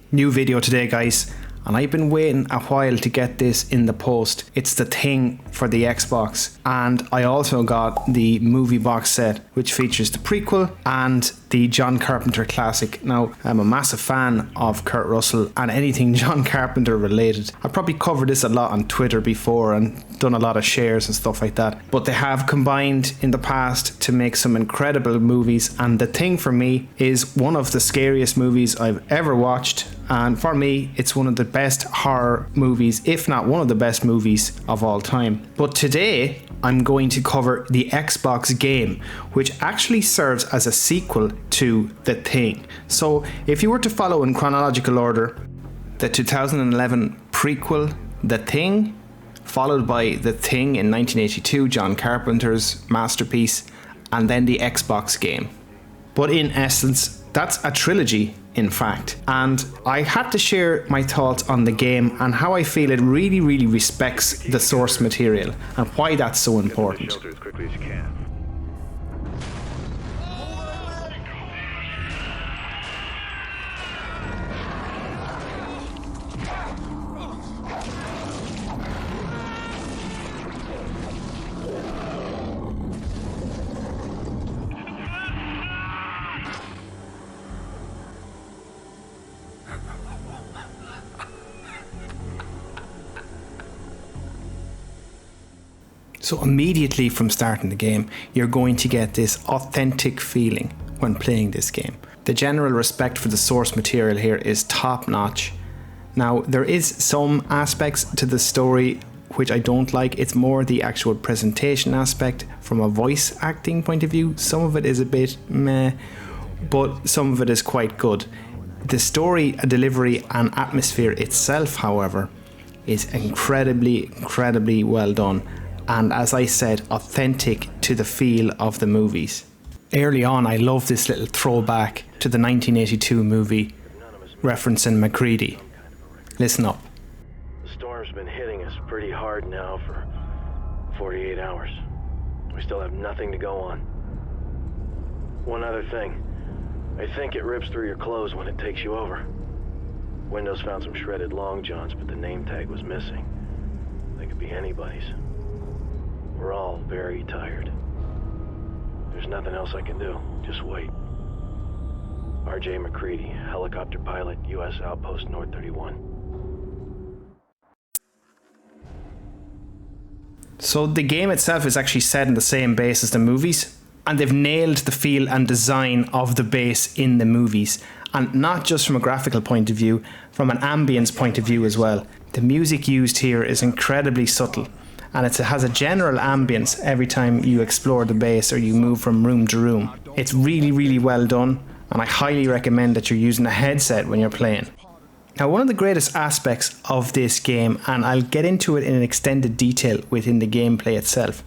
New video today, guys, and I've been waiting a while to get this in the post. It's The Thing for the Xbox, and I also got the movie box set which features the prequel and the John Carpenter classic. Now, I'm a massive fan of Kurt Russell and anything John Carpenter related. I've probably covered this a lot on Twitter before and done a lot of shares and stuff like that, but they have combined in the past to make some incredible movies, and The Thing for me is one of the scariest movies I've ever watched, and for me it's one of the best horror movies, if not one of the best movies of all time. But today I'm going to cover the Xbox game, which actually serves as a sequel to The Thing. So if you were to follow in chronological order, the 2011 prequel The Thing, followed by The Thing in 1982, John Carpenter's masterpiece, and then the Xbox game. But in essence, that's a trilogy, in fact. And I had to share my thoughts on the game and how I feel it really respects the source material and why that's so important. So immediately from starting the game, you're going to get this authentic feeling when playing this game. The general respect for the source material here is top notch. Now, there is some aspects to the story which I don't like. It's more the actual presentation aspect from a voice acting point of view. Some of it is a bit meh, but some of it is quite good. The story, delivery and atmosphere itself, however, is incredibly well done. And as I said, authentic to the feel of the movies. Early on, I love this little throwback to the 1982 movie referencing MacReady. Listen up. The storm's been hitting us pretty hard now for 48 hours. We still have nothing to go on. One other thing. I think it rips through your clothes when it takes you over. Windows found some shredded long johns, but the name tag was missing. They could be anybody's. We're all very tired. There's nothing else I can do. Just wait. R.J. MacReady, helicopter pilot, U.S. Outpost North 31. So the game itself is actually set in the same base as the movies, and they've nailed the feel and design of the base in the movies. And not just from a graphical point of view, from an ambience point of view as well. The music used here is incredibly subtle, and it has a general ambience every time you explore the base or you move from room to room. It's really well done, and I highly recommend that you're using a headset when you're playing. Now, one of the greatest aspects of this game, and I'll get into it in an extended detail within the gameplay itself,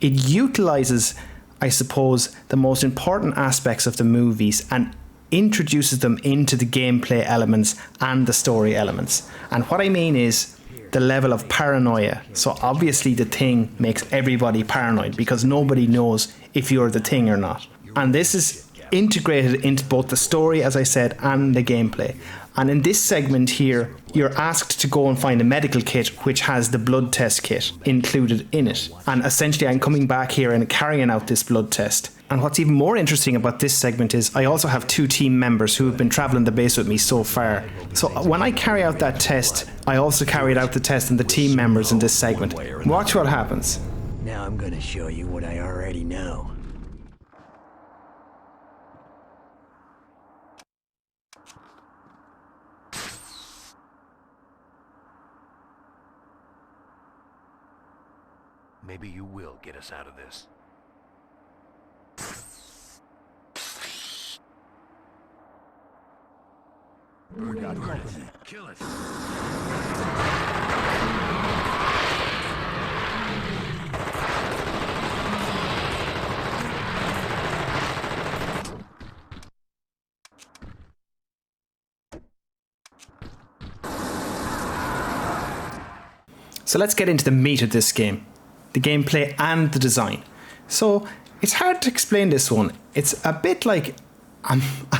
it utilizes, I suppose, the most important aspects of the movies and introduces them into the gameplay elements and the story elements. And what I mean is the level of paranoia. So obviously The Thing makes everybody paranoid because nobody knows if you're the Thing or not. And this is integrated into both the story, as I said, and the gameplay. And in this segment here, you're asked to go and find a medical kit which has the blood test kit included in it. And essentially I'm coming back here and carrying out this blood test. And what's even more interesting about this segment is I also have two team members who have been traveling the base with me so far. So when I carry out that test, I also carried out the test on the team members in this segment. Watch what happens. Now I'm gonna show you what I already know. Maybe you will get us out of this. We got company. Kill it. So let's get into the meat of this game, the gameplay and the design. So it's hard to explain this one. It's a bit like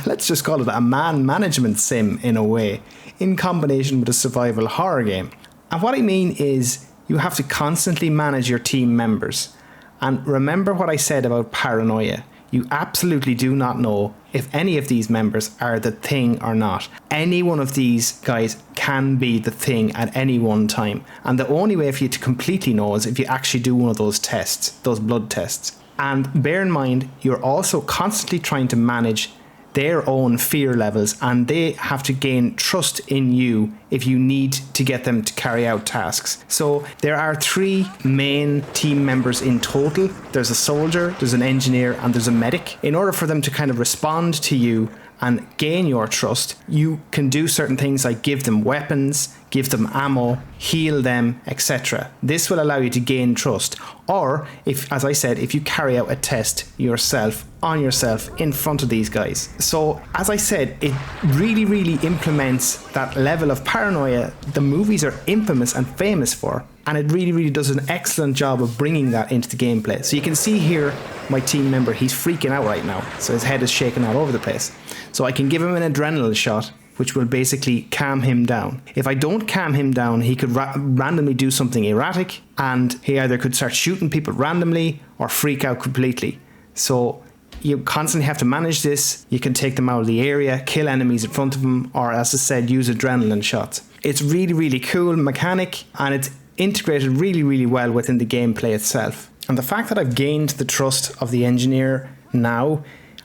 let's just call it a man management sim in a way, in combination with a survival horror game. And what I mean is you have to constantly manage your team members. And remember what I said about paranoia. You absolutely do not know if any of these members are the thing or not. Any one of these guys can be the thing at any one time. And the only way for you to completely know is if you actually do one of those tests, those blood tests. And bear in mind, you're also constantly trying to manage their own fear levels, and they have to gain trust in you if you need to get them to carry out tasks. So there are 3 main team members in total. There's a soldier, there's an engineer, and there's a medic. In order for them to kind of respond to you and gain your trust, you can do certain things like give them weapons, give them ammo, heal them, etc. This will allow you to gain trust. Or, if, as I said, if you carry out a test yourself, on yourself, in front of these guys. So, as I said, it really implements that level of paranoia the movies are infamous and famous for. And it really does an excellent job of bringing that into the gameplay. So you can see here, my team member, he's freaking out right now. So his head is shaking all over the place. So I can give him an adrenaline shot, which will basically calm him down. If I don't calm him down, he could randomly do something erratic, and he either could start shooting people randomly or freak out completely. So you constantly have to manage this. You can take them out of the area, kill enemies in front of them, or as I said, use adrenaline shots. It's really cool mechanic, and it's integrated really well within the gameplay itself. And the fact that I've gained the trust of the engineer now,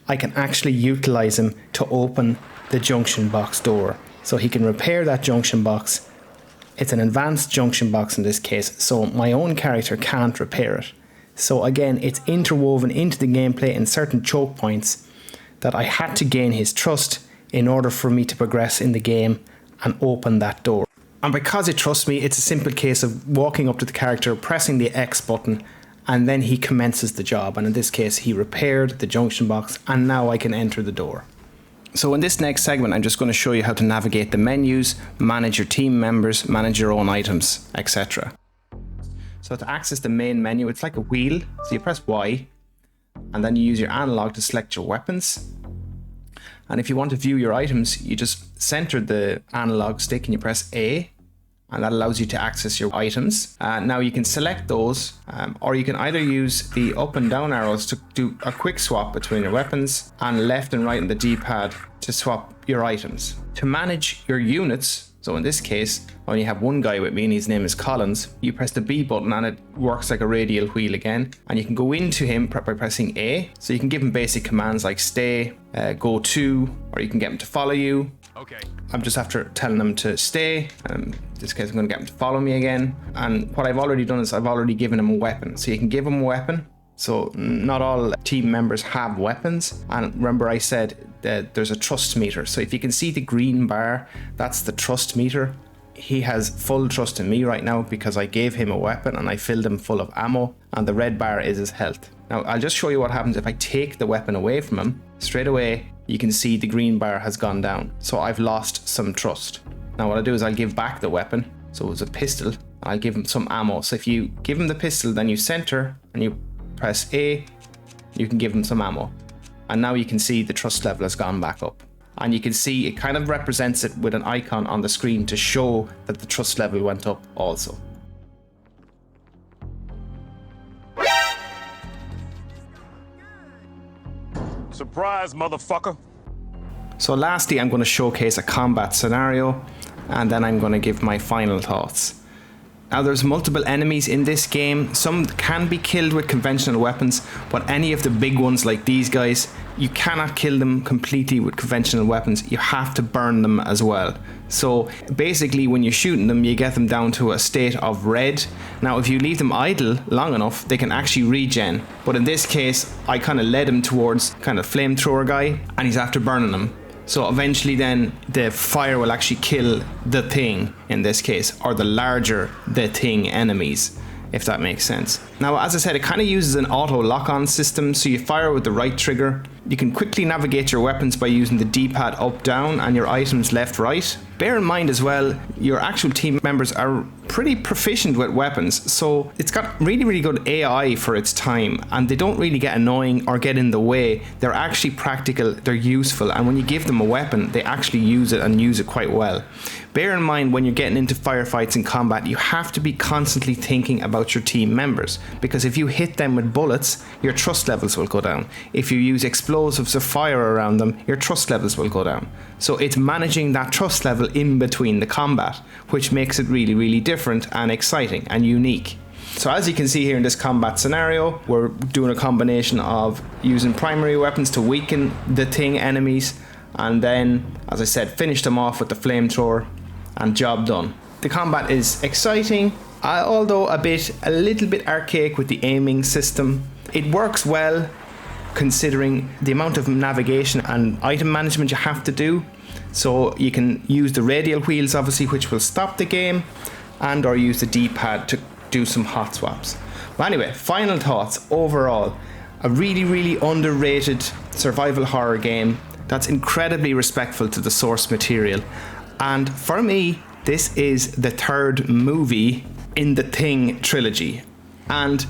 I can actually utilize him to open the junction box door. So he can repair that junction box. It's an advanced junction box in this case, so my own character can't repair it. So again, it's interwoven into the gameplay in certain choke points that I had to gain his trust in order for me to progress in the game and open that door. And because it trusts me, it's a simple case of walking up to the character, pressing the X button, and then he commences the job. And in this case, he repaired the junction box, and now I can enter the door. So in this next segment, I'm just going to show you how to navigate the menus, manage your team members, manage your own items, etc. So to access the main menu, it's like a wheel. So you press Y, and then you use your analog to select your weapons. And if you want to view your items, you just center the analog stick and you press A, and that allows you to access your items. Now you can select those, or you can either use the up and down arrows to do a quick swap between your weapons, and left and right on the D-pad to swap your items. To manage your units, so in this case, I only have one guy with me and his name is Collins. You press the B button and it works like a radial wheel again. And you can go into him by pressing A. So you can give him basic commands like stay, go to, or you can get him to follow you. Okay. I'm just after telling him to stay. In this case, I'm going to get him to follow me again. And what I've already done is I've already given him a weapon. So you can give him a weapon. So not all team members have weapons. And remember I said that there's a trust meter. So if you can see the green bar, that's the trust meter. He has full trust in me right now because I gave him a weapon and I filled him full of ammo, and the red bar is his health. Now I'll just show you what happens if I take the weapon away from him. Straight away you can see the green bar has gone down. So I've lost some trust. Now what I'll do is I'll give back the weapon. So it was a pistol, and I'll give him some ammo. So if you give him the pistol, then you center and you press A, you can give him some ammo. And now you can see the trust level has gone back up. And you can see it kind of represents it with an icon on the screen to show that the trust level went up also. Surprise, motherfucker. So lastly, I'm going to showcase a combat scenario, and then I'm going to give my final thoughts. Now there's multiple enemies in this game. Some can be killed with conventional weapons, but any of the big ones like these guys, you cannot kill them completely with conventional weapons. You have to burn them as well. So basically when you're shooting them, you get them down to a state of red. Now if you leave them idle long enough, they can actually regen. But in this case, I kind of led him towards kind of flamethrower guy, and he's after burning them. So eventually then the fire will actually kill the thing in this case, or the larger the thing enemies, if that makes sense. Now as I said, it kind of uses an auto lock-on system, so you fire with the right trigger. You can quickly navigate your weapons by using the D-pad up down and your items left right. Bear in mind as well, your actual team members are pretty proficient with weapons, so it's got really, really good AI for its time, and they don't really get annoying or get in the way. They're actually practical, they're useful, and when you give them a weapon, they actually use it and use it quite well. Bear in mind, when you're getting into firefights and combat, you have to be constantly thinking about your team members, because if you hit them with bullets, your trust levels will go down. If you use explosives or fire around them, your trust levels will go down. So it's managing that trust level in between the combat, which makes it really, really different and exciting and unique. So as you can see here in this combat scenario, we're doing a combination of using primary weapons to weaken the Thing enemies, and then, as I said, finish them off with the flamethrower, and job done. The combat is exciting, although a little bit archaic with the aiming system. It works well considering the amount of navigation and item management you have to do. So you can use the radial wheels, obviously, which will stop the game, and or use the D-pad to do some hot swaps. But anyway, final thoughts. Overall, a really, really underrated survival horror game that's incredibly respectful to the source material. And for me, this is the third movie in the Thing trilogy. And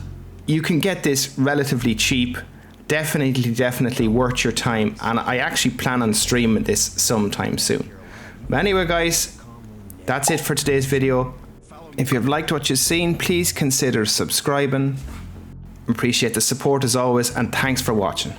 you can get this relatively cheap. Definitely worth your time, and I actually plan on streaming this sometime soon. But anyway guys, that's it for today's video. If you've liked what you've seen, please consider subscribing. Appreciate the support as always, and thanks for watching.